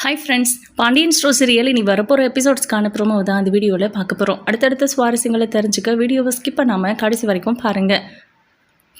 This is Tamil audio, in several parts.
Hi friends, Pandian store serial இனி வரப்போகிற எபிசோட்ஸ்க்கான ப்ரோமோ தான் அந்த வீடியோவில் பார்க்க போகிறோம். அடுத்தடுத்த சுவாரஸ்யங்களை தெரிஞ்சுக்க வீடியோவை ஸ்கிப் பண்ணாமல் கடைசி வரைக்கும் பாருங்கள்.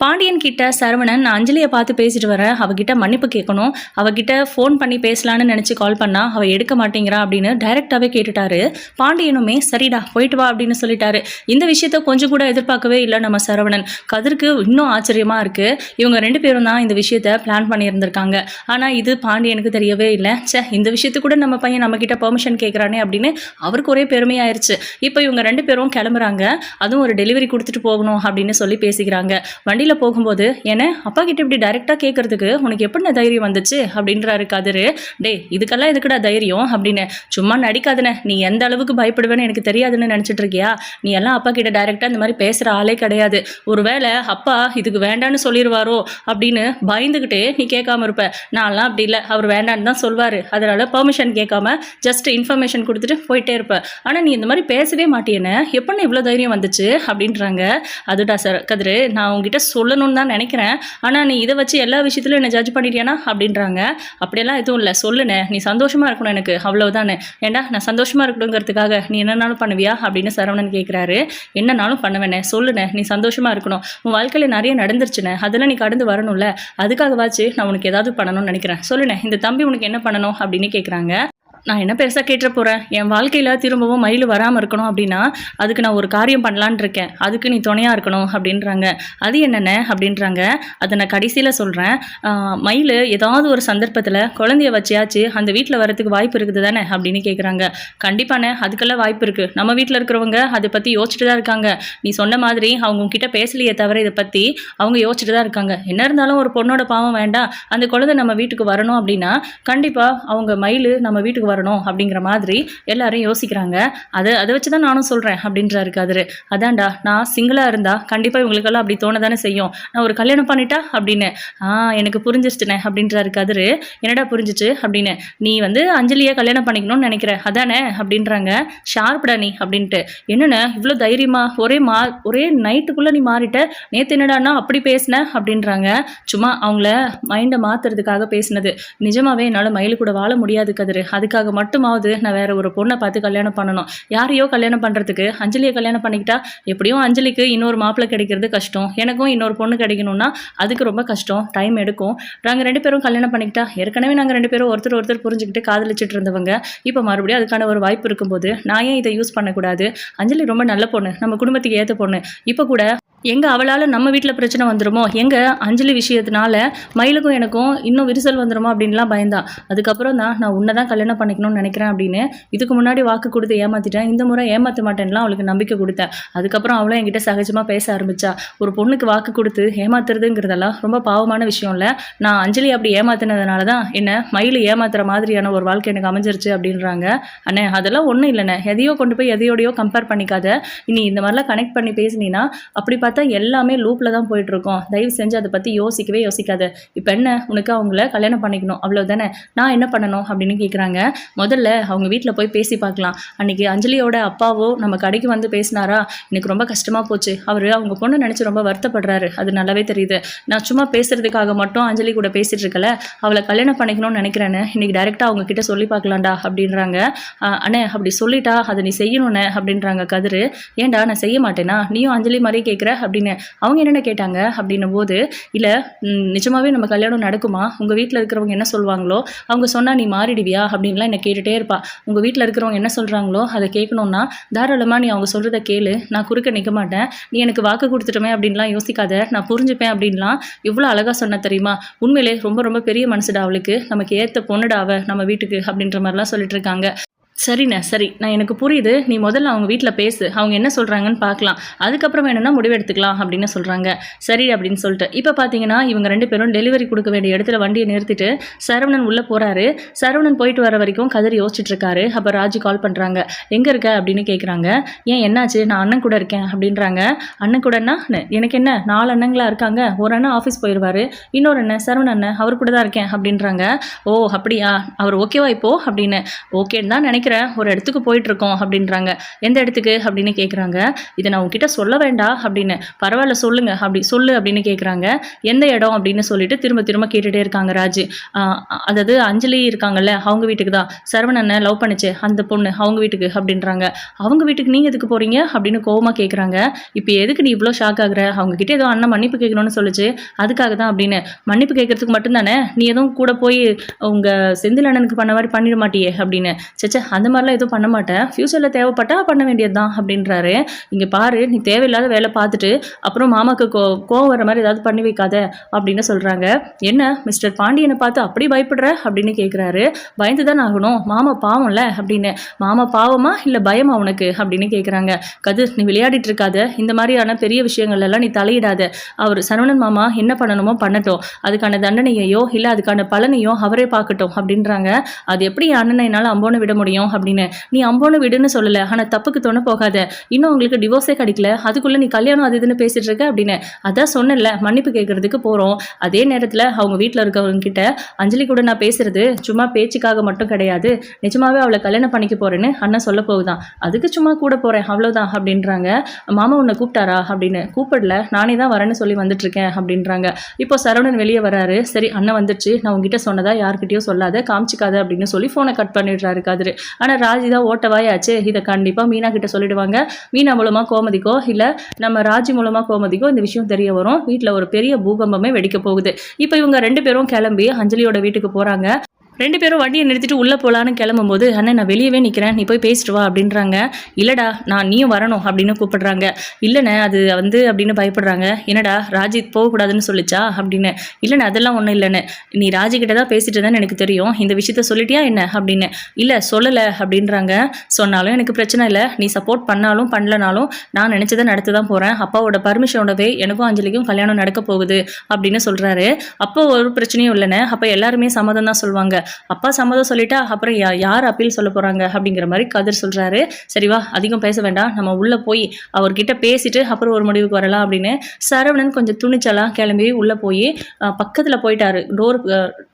பாண்டியன் கிட்ட சரவணன், நான் அஞ்சலியை பார்த்து பேசிட்டு வரேன், அவகிட்ட மன்னிப்பு கேட்கணும், அவகிட்ட ஃபோன் பண்ணி பேசலான்னு நினச்சி கால் பண்ணா அவள் எடுக்க மாட்டேங்கிறா அப்படின்னு டைரெக்டாகவே கேட்டுட்டாரு. பாண்டியனுமே சரிடா போயிட்டு வா அப்படின்னு சொல்லிட்டாரு. இந்த விஷயத்த கொஞ்சம் கூட எதிர்பார்க்கவே இல்லை நம்ம சரவணன். கதிருக்கு இன்னும் ஆச்சரியமாக இருக்குது. இவங்க ரெண்டு பேரும் தான் இந்த விஷயத்த பிளான் பண்ணியிருந்திருக்காங்க. ஆனால் இது பாண்டியனுக்கு தெரியவே இல்லை. இந்த விஷயத்துக்கு கூட நம்ம பையன் நம்மக்கிட்ட பெர்மிஷன் கேட்குறானே அப்படின்னு அவருக்கு ஒரே பெருமையாயிருச்சு. இப்போ இவங்க ரெண்டு பேரும் கிளம்புறாங்க. அதுவும் ஒரு டெலிவரி கொடுத்துட்டு போகணும் அப்படின்னு சொல்லி பேசிக்கிறாங்க. வண்டியில் போகும்போது என்ன அப்பா கிட்ட இப்படி டைரெக்டாக கேட்கறதுக்கு உனக்கு எப்படி தைரியம் வந்துச்சு அப்படின்றாரு கதிரு. டே இதுக்கெல்லாம் எதுக்குடா தைரியம் அப்படின்னு. சும்மா நடிக்காதுன்னு, நீ எந்த அளவுக்கு பயப்படுவேன்னு எனக்கு தெரியாதுன்னு நினச்சிட்டு இருக்கியா? நீ எல்லாம் அப்பா கிட்ட டைரெக்டாக இந்த மாதிரி பேசுகிற ஆளே கிடையாது. ஒருவேளை அப்பா இதுக்கு வேண்டான்னு சொல்லிடுவாரோ அப்படின்னு பயந்துக்கிட்டே நீ கேட்காம இருப்ப. நான்லாம் அப்படி இல்லை, அவர் வேண்டான்னு தான் சொல்வார். அதனால் பெர்மிஷன் கேட்காம ஜஸ்ட் இன்ஃபர்மேஷன் கொடுத்துட்டு போயிட்டே இருப்பேன். ஆனால் நீ இந்த மாதிரி பேசவே மாட்டேன்னு எப்படின்னு இவ்வளோ தைரியம் வந்துச்சு அப்படின்றாங்க. அதுடா சார் கதிரு, நான் உங்ககிட்ட சொல்லணும்னு தான் நினைக்கிறேன். ஆனால் நீ இதை வச்சு எல்லா விஷயத்துலையும் என்னை ஜட்ஜ் பண்ணிட்டியானா அப்படின்றாங்க. அப்படியெல்லாம் எதுவும் இல்லை, சொல்லுண்ணே, நீ சந்தோஷமாக இருக்கணும் எனக்கு, அவ்வளவுதானே. ஏண்டா நான் சந்தோஷமாக இருக்கணுங்கிறதுக்காக நீ என்னன்னாலும் பண்ணுவியா அப்படின்னு சரவணன் கேட்குறாரு. என்னன்னாலும் பண்ணுவேனே, சொல்லுண்ணே, நீ சந்தோஷமாக இருக்கணும். உன் வாழ்க்கையில் நிறைய நடந்துருச்சுண்ணே, அதெல்லாம் நீ கடந்து வரணும்ல, அதுக்காகவாச்சு நான் உனக்கு ஏதாவது பண்ணணும்னு நினைக்கிறேன். சொல்லுண்ணே, இந்த தம்பி உனக்கு என்ன பண்ணணும் அப்படின்னு கேட்குறாங்க. நான் என்ன பெருசாக கேட்டுற போகிறேன், என் வாழ்க்கையில் திரும்பவும் மயில் வராமல் இருக்கணும் அப்படின்னா அதுக்கு நான் ஒரு காரியம் பண்ணலான் இருக்கேன், அதுக்கு நீ துணையாக இருக்கணும் அப்படின்றாங்க. அது என்னென்ன அப்படின்றாங்க. அதை நான் கடைசியில் சொல்கிறேன். மயில் ஏதாவது ஒரு சந்தர்ப்பத்தில் குழந்தைய வச்சியாச்சு அந்த வீட்டில் வரத்துக்கு வாய்ப்பு இருக்குது தானே அப்படின்னு கேட்குறாங்க. கண்டிப்பானே, அதுக்கெல்லாம் வாய்ப்பு இருக்குது. நம்ம வீட்டில் இருக்கிறவங்க அதை பற்றி யோசிச்சுட்டு தான் இருக்காங்க. நீ சொன்ன மாதிரி அவங்க உங்ககிட்ட பேசலையே தவிர இதை பற்றி அவங்க யோசிச்சுட்டு தான் இருக்காங்க. என்ன இருந்தாலும் ஒரு பொண்ணோட பாவம் வேண்டாம், அந்த குழந்தை நம்ம வீட்டுக்கு வரணும் அப்படின்னா கண்டிப்பாக அவங்க மயில் நம்ம வீட்டுக்கு வரணும் அப்படிங்கிற மாதிரி எல்லாரும் யோசிக்கிறாங்க. அதை வச்சு தான் நானும் சொல்கிறேன் அப்படின்றாரு கதிரு. அதான்டா, நான் சிங்கிளாக இருந்தா கண்டிப்பாக இவங்களுக்கெல்லாம் அப்படி தோணதானே செய்யும். நான் ஒரு கல்யாணம் பண்ணிட்டா அப்படின்னு எனக்கு புரிஞ்சிருச்சுனே அப்படின்றாரு கதிரு. என்னடா புரிஞ்சிச்சு அப்படின்னு. நீ அஞ்சலியை கல்யாணம் பண்ணிக்கணும்னு நினைக்கிற அதானே அப்படின்றாங்க. ஷார்ப்டா நீ அப்படின்ட்டு. என்னென்ன இவ்வளோ தைரியமா ஒரே நைட்டுக்குள்ளே நீ மாறிட்ட, நேற்று என்னடானா அப்படி பேசின அப்படின்றாங்க. சும்மா அவங்கள மைண்டை மாற்றுறதுக்காக பேசினது. நிஜமாவே என்னால் மயில் கூட வாழ முடியாது கதிரு, அதுக்காக மட்டுமாவது நான் வேற ஒரு பொண்ணை பார்த்து கல்யாணம் பண்ணணும். யாரையோ கல்யாணம் பண்ணுறதுக்கு அஞ்சலியை கல்யாணம் பண்ணிக்கிட்டா எப்படியும் அஞ்சலிக்கு இன்னொரு மாப்பிள்ளை கிடைக்கிறது கஷ்டம், எனக்கும் இன்னொரு பொண்ணு கிடைக்கணும்னா அதுக்கு ரொம்ப கஷ்டம், டைம் எடுக்கும். நாங்கள் ரெண்டு பேரும் கல்யாணம் பண்ணிக்கிட்டா ஏற்கனவே நாங்கள் ரெண்டு பேரும் ஒருத்தர் புரிஞ்சுக்கிட்டு காதலிச்சிட்டு இருந்தவங்க. இப்போ மறுபடியும் அதுக்கான ஒரு வாய்ப்பு இருக்கும்போது நான் ஏன் இதை யூஸ் பண்ணக்கூடாது? அஞ்சலி ரொம்ப நல்ல பொண்ணு, நம்ம குடும்பத்துக்கு ஏற்ற பொண்ணு. இப்போ கூட எங்கே அவளால் நம்ம வீட்டில் பிரச்சனை வந்துடுமோ, எங்கே அஞ்சலி விஷயத்தினால மயிலுக்கும் எனக்கும் இன்னும் விரிசல் வந்துடுமோ அப்படின்லாம் பயந்தான். அதுக்கப்புறம் தான் நான் உன்னை தான் கல்யாணம் பண்ணிக்கணும்னு நினைக்கிறேன் அப்படின்னு. இதுக்கு முன்னாடி வாக்கு கொடுத்து ஏமாற்றிட்டேன், இந்த முறை ஏமாற்ற மாட்டேன்லாம் அவளுக்கு நம்பிக்கை கொடுத்தேன். அதுக்கப்புறம் அவளும் என்கிட்ட சகஜமாக பேச ஆரம்பித்தா. ஒரு பொண்ணுக்கு வாக்கு கொடுத்து ஏமாத்துறதுங்கிறதெல்லாம் ரொம்ப பாவமான விஷயம் இல்லை. நான் அஞ்சலி அப்படி ஏமாத்தினதுனால தான் என்ன மயில் ஏமாத்துற மாதிரியான ஒரு வாழ்க்கை எனக்கு அமைஞ்சிருச்சு அப்படின்றாங்க. அண்ணே அதெல்லாம் ஒன்றும் இல்லைண்ணே, எதையோ கொண்டு போய் எதையோடையோ கம்பேர் பண்ணிக்காத. இனி இந்த மாதிரிலாம் கனெக்ட் பண்ணி பேசினீன்னா அப்படி பார்த்தா எல்லாமே லூப்பில் தான் போயிட்டுருக்கோம். தயவு செஞ்சு அதை பற்றி யோசிக்கவே யோசிக்காத. இப்போ என்ன, உனக்கு அவங்கள கல்யாணம் பண்ணிக்கணும் அவ்வளோதானே, நான் என்ன பண்ணணும் அப்படின்னு கேட்குறாங்க. முதல்ல அவங்க வீட்டில் போய் பேசி பார்க்கலாம். அன்றைக்கி அஞ்சலியோட அப்பாவோ நம்ம கடைக்கு வந்து பேசினாரா, எனக்கு ரொம்ப கஷ்டமாக போச்சு. அவர் அவங்க பொண்ணு நினச்சி ரொம்ப வருத்தப்படுறாரு, அது நல்லாவே தெரியுது. நான் சும்மா பேசுகிறதுக்காக மட்டும் அஞ்சலி கூட பேசிகிட்டு இருக்கல, அவளை கல்யாணம் பண்ணிக்கணும்னு நினைக்கிறேன்னு இன்றைக்கி டைரெக்டாக அவங்க கிட்ட சொல்லி பார்க்கலாம்டா அப்படின்றாங்க. அண்ணே அப்படி சொல்லிட்டா அதை நீ செய்யணுண்ணே அப்படின்றாங்க கதிரு. ஏன்டா நான் செய்ய மாட்டேனா, நீயும் அஞ்சலி மாதிரி கேட்குற அப்படின்னு. அவங்க என்னென்ன கேட்டாங்க அப்படின்னும் போது, இல்லை நிஜமாவே நம்ம கல்யாணம் நடக்குமா, உங்கள் வீட்டில் இருக்கிறவங்க என்ன சொல்லுவாங்களோ அவங்க சொன்னால் நீ மாறிடுவியா அப்படின்லாம் என்னை கேட்டுகிட்டே இருப்பா. உங்கள் வீட்டில் இருக்கிறவங்க என்ன சொல்கிறாங்களோ அதை கேட்கணுன்னா தாராளமாக நீ அவங்க சொல்கிறத கேளு, நான் குறுக்க நிற்க மாட்டேன். நீ எனக்கு வாக்கு கொடுத்துட்டோமே அப்படின்லாம் யோசிக்காத, நான் புரிஞ்சுப்பேன் அப்படின்லாம் இவ்வளோ அழகாக சொன்ன தெரியுமா. உண்மையிலே ரொம்ப ரொம்ப பெரிய மனசுடா அவளுக்கு, நமக்கு ஏற்ற பொண்ணுடாவ நம்ம வீட்டுக்கு அப்படின்ற மாதிரிலாம் சொல்லிட்டு இருக்காங்க. சரிண்ணே சரி, நான் எனக்கு புரியுது. நீ முதல்ல அவங்க வீட்டில் பேசு, அவங்க என்ன சொல்கிறாங்கன்னு பார்க்கலாம், அதுக்கப்புறம் வேணும்னா முடிவெடுத்துக்கலாம் அப்படின்னு சொல்கிறாங்க. சரி அப்படின்னு சொல்லிட்டு இப்போ பார்த்தீங்கன்னா இவங்க ரெண்டு பேரும் டெலிவரி கொடுக்க வேண்டிய இடத்துல வண்டியை நிறுத்திட்டு சரவணன் உள்ளே போகிறாரு. சரவணன் போயிட்டு வர வரைக்கும் கதிர் யோசிச்சுட்டு இருக்காரு. அப்போ ராஜி கால் பண்ணுறாங்க. எங்கே இருக்க அப்படின்னு கேட்குறாங்க. ஏன் என்னாச்சு, நான் அண்ணன் கூட இருக்கேன் அப்படின்றாங்க. அண்ணன் கூடன்னா எனக்கு என்ன, 4 அண்ணங்களா இருக்காங்க, ஒரு அண்ணன் ஆஃபீஸ் போயிடுவார், இன்னொரு அண்ணன் சரவணன் அண்ணன் அவர் கூட தான் இருக்கேன் அப்படின்றாங்க. ஓ அப்படியா, அவர் ஓகேவா இப்போ அப்படின்னு. ஓகேன்னு தான் நினைக்கிறேன் நினைக்கிறேன் ஒரு இடத்துக்கு போயிட்டுருக்கோம் அப்படின்றாங்க. எந்த இடத்துக்கு அப்படின்னு கேட்குறாங்க. இதை நான் உங்ககிட்ட சொல்ல வேண்டாம் அப்படின்னு. பரவாயில்ல சொல்லுங்க சொல்லு அப்படின்னு கேட்குறாங்க. எந்த இடம் அப்படின்னு சொல்லிட்டு திரும்ப திரும்ப கேட்டுகிட்டே இருக்காங்க ராஜ். அதாவது அஞ்சலி இருக்காங்கல்ல அவங்க வீட்டுக்கு தான், சரவணனை லவ் பண்ணிச்சு அந்த பொண்ணு அவங்க வீட்டுக்கு அப்படின்றாங்க. அவங்க வீட்டுக்கு நீங்கள் எதுக்கு போகிறீங்க அப்படின்னு கோவமாக கேட்குறாங்க. இப்போ எதுக்கு நீ இவ்வளோ ஷாக் ஆகுற? அவங்ககிட்ட ஏதோ அண்ணன் மன்னிப்பு கேட்கணும்னு சொல்லிச்சு, அதுக்காக தான் அப்படின்னு. மன்னிப்பு கேட்கறதுக்கு மட்டும்தானே, நீ எதுவும் கூட போய் உங்கள் செந்தில் அண்ணனுக்கு பண்ண மாதிரி பண்ணிட மாட்டியே அப்படின்னு. சச்சா அந்த மாதிரிலாம் எதுவும் பண்ண மாட்டேன், ஃப்யூச்சரில் தேவைப்பட்டா பண்ண வேண்டியது தான் அப்படின்றாரு. இங்கே பாரு நீ தேவையில்லாத வேலை பார்த்துட்டு அப்புறம் மாமாவுக்கு கோவம் வர மாதிரி ஏதாவது பண்ணி வைக்காத அப்படின்னு சொல்கிறாங்க. என்ன மிஸ்டர் பாண்டியனை பார்த்து அப்படி பயப்படுற அப்படின்னு கேட்குறாரு. பயந்து தான் ஆகணும், மாமா பாவம்ல அப்படின்னு. மாமா பாவமா இல்லை பயமா உனக்கு அப்படின்னு கேட்குறாங்க. கதிர் நீ விளையாடிட்டு இருக்காத, இந்த மாதிரியான பெரிய விஷயங்கள் எல்லாம் நீ தலையிடாத. அவர் சரவணன் மாமா என்ன பண்ணணுமோ பண்ணட்டும், அதுக்கான தண்டனையோ இல்லை அதுக்கான பலனையோ அவரே பார்க்கட்டும் அப்படின்றாங்க. அது எப்படி அண்ணனை என்னால் அம்போனை விட முடியும் அப்படின்னு. நீ அம்போனை விடுன்னு சொல்லலை, ஆனால் தப்புக்கு தொண போகாத. இன்னும் உங்களுக்கு டிவோர்ஸே கிடைக்கல, அதுக்குள்ளே நீ கல்யாணம் அது இதுன்னு பேசிட்டு இருக்க அப்படின்னு. அதான் சொன்னல மன்னிப்பு கேட்கறதுக்கு போகிறோம். அதே நேரத்தில் அவங்க வீட்டில் இருக்கவங்க கிட்ட அஞ்சலி கூட நான் பேசுறது சும்மா பேச்சுக்காக மட்டும் கிடையாது, நிஜமாவே அவளை கல்யாணம் பண்ணிக்க போறேன்னு அண்ணன் சொல்ல போகுதான், அதுக்கு சும்மா கூட போகிறேன் அவ்வளோதான் அப்படின்றாங்க. மாமா உன்னை கூப்பிட்டாரா அப்படின்னு. கூப்பிடல, நானே தான் வரேன்னு சொல்லி வந்துட்டுருக்கேன் அப்படின்றாங்க. இப்போ சரவணன் வெளியே வராரு. சரி அண்ணன் வந்துடுச்சு, நான் உங்ககிட்ட சொன்னதா யார்கிட்டயோ சொல்லாத, காமிச்சிக்காத அப்படின்னு சொல்லி ஃபோனை கட் பண்ணிடுறாரு கதிர். ஆனால் ராஜி தான் ஓட்டவாயாச்சு, இதை கண்டிப்பாக மீனா கிட்ட சொல்லிடுவாங்க. மீனா மூலமாக கோமதிக்கோ இல்லை நம்ம ராஜி மூலமாக கோமதிக்கோ இந்த விஷயம் தெரிய வரும். வீட்டில் ஒரு பெரிய பூகம்பமே வெடிக்க போகுது. இப்போ இவங்க 2 பேரும் கிளம்பி அஞ்சலியோட வீட்டுக்கு போகிறாங்க. 2 பேரும் வண்டியை நிறுத்திட்டு உள்ளே போகலான்னு கிளம்பும்போது அண்ணன் நான் வெளியவே நிற்கிறேன், நீ போய் பேசிட்டு வா அப்படின்றாங்க. இல்லைடா நீயும் வரணும் அப்படின்னு கூப்பிடுறாங்க. இல்லைண்ணே அது அப்படின்னு பயப்படுறாங்க. என்னடா ராஜி போகக்கூடாதுன்னு சொல்லிச்சா அப்படின்னு. இல்லைண்ணே அதெல்லாம் ஒன்றும் இல்லைண்ணே, நீ ராஜி கிட்ட தான் பேசிட்டு தான் எனக்கு தெரியும், இந்த விஷயத்த சொல்லிட்டியா என்ன அப்படின்னு. இல்லை சொல்லலை அப்படின்றாங்க. சொன்னாலும் எனக்கு பிரச்சனை இல்லை, நீ சப்போர்ட் பண்ணாலும் பண்ணலனாலும் நான் நினச்சதை நடத்த தான் போகிறேன். அப்பாவோட பர்மிஷனோடவே எனக்கும் அஞ்சலிக்கும் கல்யாணம் நடக்க போகுது அப்படின்னு சொல்கிறாரு. அப்போ ஒரு பிரச்சனையும் இல்லைண்ணே, அப்போ எல்லாருமே சம்மதம் தான் சொல்லுவாங்க. அப்பா சம்மதம் சொல்லிட்டா அப்புறம் யார் அப்பீல் சொல்ல போறாங்க அப்படிங்கிற மாதிரி கதிர் சொல்றாரு. சரிவா அதிகம் பேச வேண்டாம், நம்ம உள்ள போய் அவர்கிட்ட பேசிட்டு அப்புறம் ஒரு முடிவுக்கு வரலாம் அப்படின்னு சரவணன் கொஞ்சம் துணிச்சலாம் கிளம்பி உள்ள போய் பக்கத்துல போயிட்டாரு. டோர்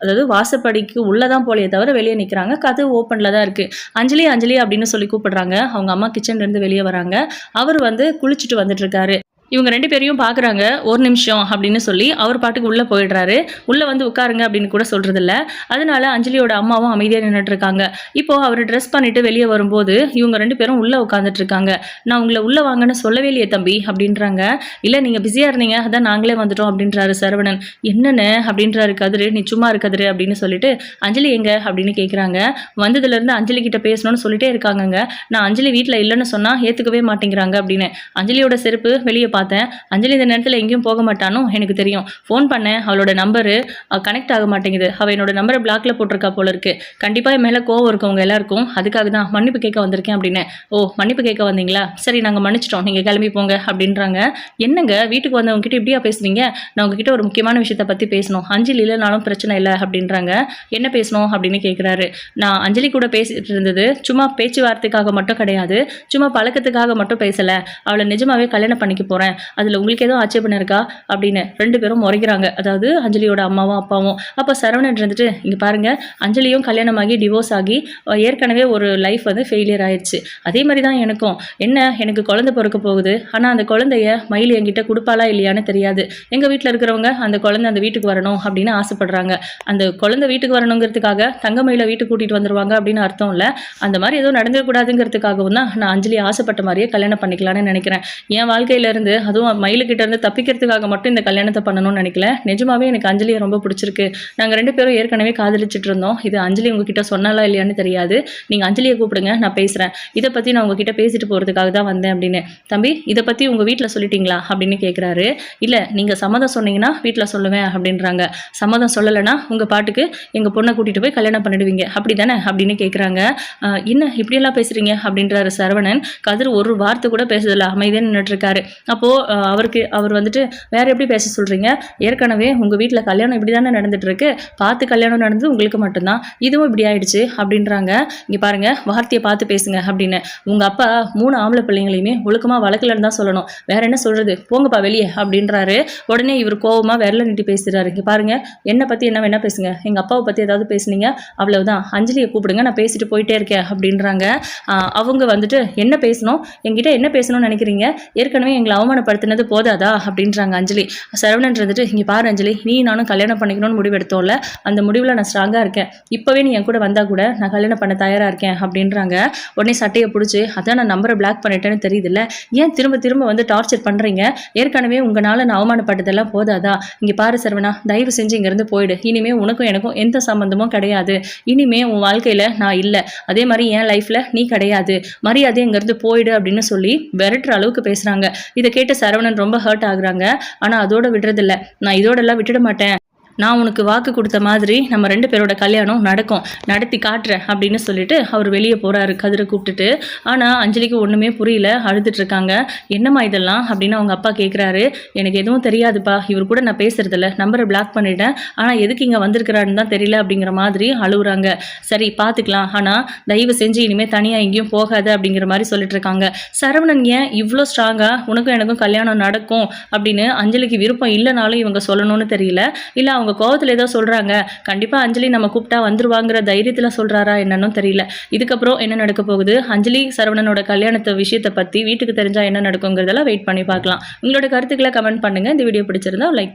அதாவது வாசப்படிக்கு உள்ளதான் போலையே தவிர வெளியே நிற்கிறாங்க. கதவு ஓப்பன்ல தான் இருக்கு. அஞ்சலி அஞ்சலி அப்படின்னு சொல்லி கூப்பிடுறாங்க. அவங்க அம்மா கிச்சன்ல இருந்து வெளியே வராங்க. அவர் குளிச்சுட்டு வந்துட்டு இருக்காரு. இவங்க 2 பேரையும் பார்க்குறாங்க. ஒரு நிமிஷம் அப்படின்னு சொல்லி அவர் பாட்டுக்கு உள்ளே போயிடுறாரு. உள்ளே உட்காருங்க அப்படின்னு கூட சொல்கிறதில்ல. அதனால அஞ்சலியோட அம்மாவும் அமைதியாக நின்றுட்டு இருக்காங்க. இப்போது அவர் ட்ரெஸ் பண்ணிவிட்டு வெளியே வரும்போது இவங்க 2 பேரும் உள்ளே உட்காந்துட்டு இருக்காங்க. நான் உங்களை உள்ளே வாங்கன்னு சொல்லவே இல்லையே தம்பி அப்படின்றாங்க. இல்லை நீங்கள் பிஸியாக இருந்தீங்க அதான் நாங்களே வந்துட்டோம் அப்படின்றாரு சரவணன். என்னென்ன அப்படின்றாரு கதிர். நீ சும்மா இருக்கதிரு அப்படின்னு சொல்லிட்டு அஞ்சலி எங்க அப்படின்னு கேட்குறாங்க. வந்ததுலேருந்து அஞ்சலி கிட்ட பேசணும்னு சொல்லிட்டே இருக்காங்கங்க. நான் அஞ்சலி வீட்டில் இல்லைன்னு சொன்னால் ஏற்றுக்கவே மாட்டேங்கிறாங்க அப்படின்னு. அஞ்சலியோட செருப்பு வெளியே பார்த்தேன். அஞ்சலி இந்த நேரத்தில் எங்கேயும் போக மாட்டானோ எனக்கு தெரியும். ஃபோன் பண்ணேன், அவளோட நம்பரு கனெக்ட் ஆக மாட்டேங்குது. அவள் என்னோட நம்பரை பிளாக்ல போட்டிருக்கா போல இருக்கு. கண்டிப்பாக என் மேலே கோவம் இருக்கவங்க எல்லாருக்கும், அதுக்காக தான் மன்னிப்பு கேட்க வந்திருக்கேன் அப்படின்னு. ஓ மன்னிப்பு கேட்க வந்தீங்களா, சரி நாங்கள் மன்னிச்சிட்டோம், நீங்கள் கிளம்பி போங்க அப்படின்றாங்க. என்னங்க வீட்டுக்கு வந்தவங்ககிட்ட இப்படியா பேசுறீங்க, நான் உங்ககிட்ட ஒரு முக்கியமான விஷயத்தை பற்றி பேசணும், அஞ்சலி இல்லைனாலும் பிரச்சனை இல்லை அப்படின்றாங்க. என்ன பேசணும் அப்படின்னு கேட்குறாரு. நான் அஞ்சலி கூட பேசிட்டு இருந்தது சும்மா பேச்சுவார்த்தைக்காக மட்டும் கிடையாது, சும்மா பழக்கத்துக்காக மட்டும் பேசலை, அவளை நிஜமாவே கல்யாணம் பண்ணிக்க போகிறேன், அதில் உங்களுக்கு எதுவும் ஆட்சேபனை இருக்கா அப்படின்னு 2 பேரும் முறைக்கிறாங்க. அதாவது அஞ்சலியோட அம்மாவும் அப்பாவும். அப்போ சரவணன் இருந்துட்டு இங்கே பாருங்க, அஞ்சலியும் கல்யாணமாகி டிவோர்ஸ் ஆகி ஏற்கனவே ஒரு லைஃப் ஃபெயிலியர் ஆயிடுச்சு. அதே மாதிரி தான் எனக்கும். என்ன எனக்கு குழந்தை பிறக்க போகுது, ஆனால் அந்த குழந்தைய மயில் என்கிட்ட கொடுப்பாளா இல்லையான்னு தெரியாது. எங்கள் வீட்டில் இருக்கிறவங்க அந்த குழந்தை அந்த வீட்டுக்கு வரணும் அப்படின்னு ஆசைப்படுறாங்க. அந்த குழந்தை வீட்டுக்கு வரணுங்கிறதுக்காக தங்கமயில வீட்டுக்கு கூட்டிகிட்டு வந்துடுவாங்க அப்படின்னு அர்த்தம் இல்லை. அந்த மாதிரி எதுவும் நடந்துடக்கூடாதுங்கிறதுக்காகவும் தான் நான் அஞ்சலி ஆசைப்பட்ட மாதிரியே கல்யாணம் பண்ணிக்கலான்னு நினைக்கிறேன். என் வாழ்க்கையிலேருந்து அதுவும் மயிலுக்கிட்ட இருந்து தப்பிக்கிறதுக்காக மட்டும் இந்த கல்யாணத்தை பண்ணணும்னு நினைக்கல. நிஜமாவே எனக்கு அஞ்சலியை ரொம்ப பிடிச்சிருக்கு. நாங்கள் 2 பேரும் ஏற்கனவே காதலிச்சுட்டு இருந்தோம். இது அஞ்சலி உங்ககிட்ட சொன்னாலா இல்லையான்னு தெரியாது. நீங்கள் அஞ்சலியை கூப்பிடுங்க, நான் பேசுகிறேன். இதை பற்றி நான் உங்ககிட்ட பேசிட்டு போகிறதுக்காக தான் வந்தேன் அப்படின்னு. தம்பி இதை பற்றி உங்கள் வீட்டில் சொல்லிட்டீங்களா அப்படின்னு கேட்குறாரு. இல்லை நீங்கள் சம்மதம் சொன்னீங்கன்னா வீட்டில் சொல்லுவேன் அப்படின்றாங்க. சம்மதம் சொல்லலைன்னா உங்கள் பாட்டுக்கு எங்கள் பொண்ணை கூட்டிகிட்டு போய் கல்யாணம் பண்ணிடுவீங்க அப்படி தானே அப்படின்னு கேட்குறாங்க. என்ன இப்படியெல்லாம் பேசுகிறீங்க அப்படின்றாரு சரவணன். கதிர் ஒரு வார்த்தை கூட பேசுதில்ல, அமைதியாக நின்றுட்டுருக்காரு. அப்போ அப்போது அவர் வந்துட்டு வேறு எப்படி பேச சொல்கிறீங்க, ஏற்கனவே உங்கள் வீட்டில் கல்யாணம் இப்படி தானே நடந்துகிட்ருக்கு, பார்த்து கல்யாணம் நடந்தது உங்களுக்கு மட்டும்தான், இதுவும் இப்படி ஆயிடுச்சு அப்படின்றாங்க. இங்கே பாருங்கள், வார்த்தையை பார்த்து பேசுங்க அப்படின்னு. உங்கள் அப்பா 3 ஆம்பளை பிள்ளைங்களையுமே ஒழுக்கமாக வளர்க்கலன்னு தான் சொல்லணும், வேற என்ன சொல்கிறது, போங்கப்பா வெளியே அப்படின்றாரு. உடனே இவர் கோவமாக விரல நீட்டி பேசுகிறாரு. இங்கே பாருங்கள், என்னை பற்றி என்ன வேணால் பேசுங்க, எங்கள் அப்பாவை பற்றி ஏதாவது பேசுனீங்க அவ்வளவுதான், அஞ்சலியை கூப்பிடுங்க, நான் பேசிட்டு போயிட்டே இருக்கேன் அப்படின்றாங்க. அவங்க வந்துட்டு என்ன பேசணும், என்கிட்ட என்ன பேசணும்னு நினைக்கிறீங்க, ஏற்கனவே எங்களை அவமானப்படுத்தினது போதாதா அப்படின்றாங்க அஞ்சலி. சரவணன் இருந்துட்டு, இங்கே பாரு அஞ்சலி, நீ நானும் கல்யாணம் பண்ணிக்கணும்னு முடிவெடுத்தோம்ல, அந்த முடிவில் நான் ஸ்ட்ராங்காக இருக்கேன், இப்போவே நீ என் கூட வந்தால் கூட நான் கல்யாணம் பண்ண தயாராக இருக்கேன் அப்படின்றாங்க. உடனே சட்டையை பிடிச்சி, அதான் நான் நம்பரை பிளாக் பண்ணிட்டேன்னு தெரியுதுல்ல, ஏன் திரும்ப திரும்ப வந்து டார்ச்சர் பண்ணுறீங்க, ஏற்கனவே உங்களால் நான் அவமானப்பட்டதெல்லாம் போதாதா, இங்கே பாரு சரவணா, தயவு செஞ்சு இங்கேருந்து போயிடு, இனிமேல் உனக்கும் எனக்கும் எந்த சம்மந்தமும் கிடையாது, இனிமே உன் வாழ்க்கையில் நான் இல்லை, அதே மாதிரி என் லைஃப்பில் நீ கிடையாது, மரியாதை இங்கேருந்து போயிடு அப்படின்னு சொல்லி விரட்டுற அளவுக்கு பேசுகிறாங்க. இதை கேட்டு சரவணன் ரொம்ப ஹர்ட் ஆகுறாங்க. ஆனால் அதோட விடுறதில்ல, நான் இதோடெல்லாம் விட்டுட மாட்டேன், நான் உனக்கு வாக்கு கொடுத்த மாதிரி நம்ம 2 பேரோட கல்யாணம் நடக்கும், நடத்தி காட்டுறேன் அப்படின்னு சொல்லிட்டு அவர் வெளியே போகிறாரு கதிரை கூப்பிட்டுட்டு. ஆனால் அஞ்சலிக்கு ஒன்றுமே புரியல, அழுதுட்டு இருக்காங்க. என்னம்மா இதெல்லாம் அப்படின்னு அவங்க அப்பா கேட்குறாரு. எனக்கு எதுவும் தெரியாதுப்பா, இவர் கூட நான் பேசுறதில்ல, நம்பரை பிளாக் பண்ணிட்டேன், ஆனால் எதுக்கு இங்கே வந்திருக்கிறாருன்னு தான் தெரியல அப்படிங்கிற மாதிரி அழுகுறாங்க. சரி பார்த்துக்கலாம், ஆனால் தயவு செஞ்சு இனிமேல் தனியாக எங்கேயும் போகாது அப்படிங்கிற மாதிரி சொல்லிட்டு இருக்காங்க. சரவணன் ஏன் இவ்வளோ ஸ்ட்ராங்காக உனக்கும் எனக்கும் கல்யாணம் நடக்கும் அப்படின்னு அஞ்சலிக்கு விருப்பம் இல்லைனாலும் இவங்க சொல்லணும்னு தெரியல, இல்லை அவங்க கோவத்தில் ஏதோ சொல்கிறாங்க, கண்டிப்பாக அஞ்சலி நம்ம கூப்பிட்டா வந்துருவாங்கிற தைரியத்தில் சொல்கிறாரா என்னன்னு தெரியல. இதுக்கப்புறம் என்ன நடக்க போகுது, அஞ்சலி சரவணனோட கல்யாணத்தை விஷயத்தை பற்றி வீட்டுக்கு தெரிஞ்சால் என்ன நடக்குங்கிறதெல்லாம் வெயிட் பண்ணி பார்க்கலாம். உங்களோட கருத்துக்களை கமெண்ட் பண்ணுங்கள். இந்த வீடியோ பிடிச்சிருந்தா லைக் கொடுங்க.